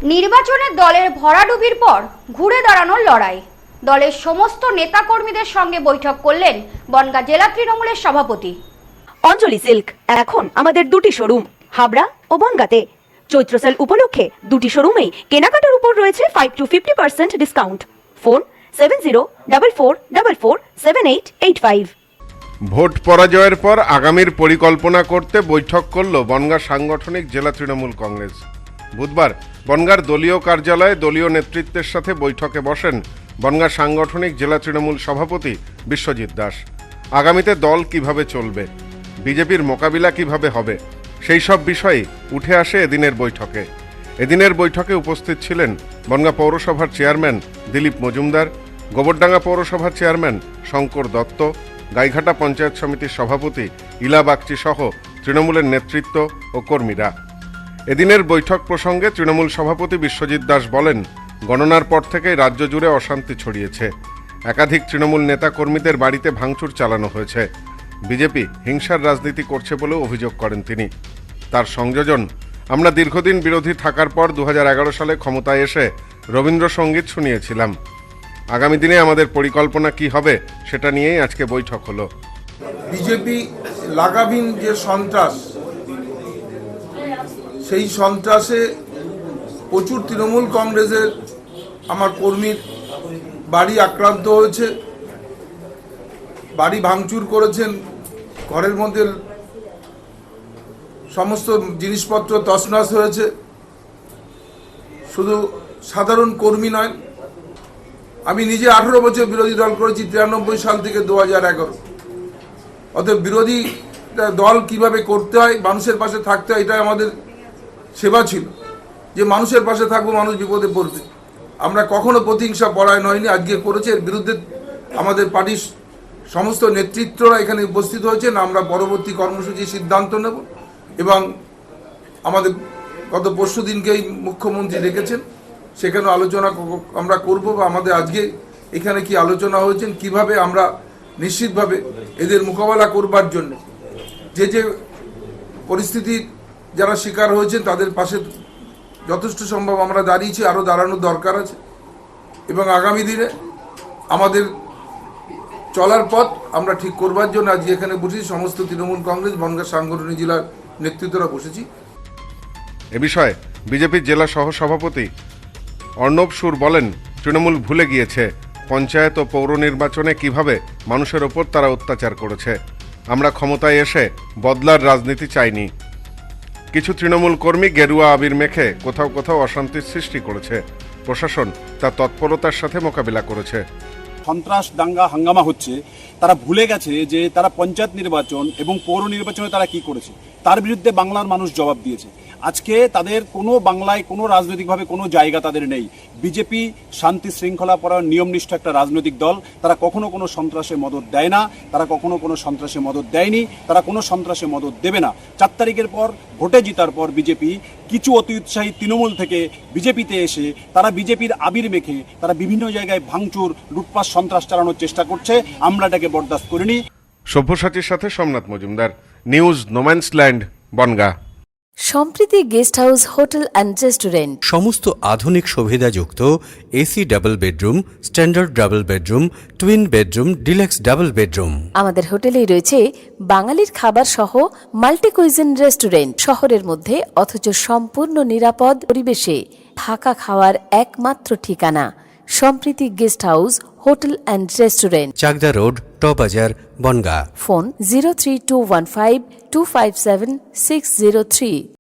নির্বাচনে দলের ভরাডুবির পর ঘুরে দাঁড়ানোর লড়াই। দলের সমস্ত নেতাকর্মীদের সঙ্গে বৈঠক করলেন বনগাঁ জেলা তৃণমূলের সভাপতি। অঞ্জলি সিল্ক এখন আমাদের দুটি শোরুম হাবড়া ও বনগাঁতে। চৈত্র সেল উপলক্ষে দুটি শোরুমেই কেনাকাটার উপর রয়েছে 5 to 50% ডিসকাউন্ট। ফোন 7044447885। ভোট পরাজয়ের পর আগামীর পরিকল্পনা করতে বৈঠক করল বনগাঁ সাংগঠনিক জেলা তৃণমূল কংগ্রেস। বুধবার বনগাঁর দলীয় কার্যালয়ে দলীয় নেতৃত্বের সাথে বৈঠকে বসেন বনগাঁ সাংগঠনিক জেলা তৃণমূল সভাপতি বিশ্বজিৎ দাস। আগামীতে দল কিভাবে চলবে, বিজেপির মোকাবিলা কিভাবে হবে, সেই সব বিষয়ে উঠে আসে এদিনের বৈঠকে। এদিনের বৈঠকে উপস্থিত ছিলেন বনগাঁ পৌরসভার চেয়ারম্যান দিলীপ মজুমদার, গোবরডাঙ্গা পৌরসভার চেয়ারম্যান শঙ্কর দত্ত, গাইঘাটা পঞ্চায়েত সমিতির সভাপতি ইলা বাগচি সহ তৃণমূলের নেতৃত্ব ও কর্মীরা। এদিনের বৈঠক প্রসঙ্গে তৃণমূল সভাপতি বিশ্বজিৎ দাস বলেন, গণনার পর থেকেই রাজ্য জুড়ে অশান্তি ছড়িয়েছে। একাধিক তৃণমূল নেতা কর্মীদের বাড়িতে ভাঙচুর চালানো হয়েছে। বিজেপি হিংসার রাজনীতি করছে বলেও অভিযোগ করেন তিনি। তার সংযোজন, আমরা দীর্ঘদিন বিরোধী থাকার পর 2011 সালে ক্ষমতায় এসে রবীন্দ্রসঙ্গীত শুনিয়েছিলাম। আগামী দিনে আমাদের পরিকল্পনা কি হবে সেটা নিয়েই আজকে বৈঠক হলো। বিজেপি লাগামহীন যে সন্ত্রাস, সেই সন্ত্রাসে প্রচুর তৃণমূল কংগ্রেসের আমার কর্মীর বাড়ি আক্রান্ত হয়েছে, বাড়ি ভাঙচুর করেছেন, ঘরের মধ্যে সমস্ত জিনিসপত্র তছনছ হয়েছে। শুধু সাধারণ কর্মী নয়, আমি নিজে 18 বছর বিরোধী দল করেছি, 93 সাল থেকে 2011। অতএব বিরোধী দল কিভাবে করতে হয়, মানুষের পাশে থাকতে হয়, এটাই আমাদের সেবা ছিল, যে মানুষের পাশে থাকবো, মানুষ বিপদে পড়বে। আমরা কখনো প্রতিহিংসা পরায়ণ হয়নি, আজকে করেছে। এর বিরুদ্ধে আমাদের পার্টির সমস্ত নেতৃত্বরা এখানে উপস্থিত হয়েছেন। আমরা পরবর্তী কর্মসূচি সিদ্ধান্ত নেব এবং আমাদের গত পরশু দিনকেই মুখ্যমন্ত্রী ডেকেছেন, সেখানে আলোচনা আমরা করব বা আমাদের আজকে এখানে কি আলোচনা হয়েছেন, কিভাবে আমরা নিশ্চিতভাবে এদের মোকাবেলা করবার জন্য যে যে পরিস্থিতি যারা শিকার হয়েছেন তাদের পাশে যথেষ্ট সম্ভব আমরা দাঁড়িয়েছি, আরও দাঁড়ানোর দরকার আছে। এবং আগামী দিনে আমাদের চলার পথ আমরা ঠিক করবার জন্য আজকে এখানে বসেছি। সমস্ত তৃণমূল কংগ্রেস বনগাঁ সাংগঠনিক জেলার নেতৃত্বরা বসেছি। এ বিষয়ে বিজেপির জেলা সহ সভাপতি অর্ণব সুর বলেন, তৃণমূল ভুলে গিয়েছে পঞ্চায়েত ও পৌর নির্বাচনে কিভাবে মানুষের ওপর তারা অত্যাচার করেছে। আমরা ক্ষমতায় এসে বদলার রাজনীতি চাইনি। কিছু তৃণমূল কর্মী গেরুয়া আবির মেখে কোথাও কোথাও অশান্তির সৃষ্টি করেছে। প্রশাসন তার তৎপরতার সাথে মোকাবিলা করেছে। সন্ত্রাস, দাঙ্গা, হাঙ্গামা হচ্ছে, তারা ভুলে গেছে যে তারা পঞ্চায়েত নির্বাচন এবং পৌর নির্বাচনে তারা কি করেছে, তার বিরুদ্ধে বাংলার মানুষ জবাব দিয়েছে। আজকে তাদের কোনো বাংলায় কোনো রাজনৈতিকভাবে কোনো জায়গা তাদের নেই। বিজেপি শান্তি শৃঙ্খলা পরায়ণ নিয়মনিষ্ঠ একটা রাজনৈতিক দল। তারা কখনো কোনো সন্ত্রাসে মদত দেয় না, তারা কখনো কোনো সন্ত্রাসে মদত দেয়নি, তারা কোনো সন্ত্রাসে মদত দেবে না। 4 তারিখের পর ভোটে জিতার পর বিজেপি কিছু অতি উৎসাহী তৃণমূল থেকে বিজেপিতে এসে তারা বিজেপির আবির মেখে তারা বিভিন্ন জায়গায় ভাঙচুর, লুটপাট, সন্ত্রাস চালানোর চেষ্টা করছে। আমরা এটাকে বরদাস্ত করিনি। সভ্যসাচীর সাথে Somnath Majumdar, news no man's land, Bangaon. Sampriti guest house, hotel and restaurant. সমস্ত আধুনিক সুবিধাযুক্ত AC double bedroom, standard double bedroom, twin bedroom, deluxe double bedroom. আমাদের হোটেলেই রয়েছে বাঙালির খাবার সহ মাল্টি কুইজিন রেস্টুরেন্ট। শহরের মধ্যে অথচ সম্পূর্ণ নিরাপদ পরিবেশে থাকা খাওয়ার একমাত্র ঠিকানা Sampriti guest house, hotel and restaurant, Chakdah road, টবাজার, বনগাঁ। ফোন 03215257603।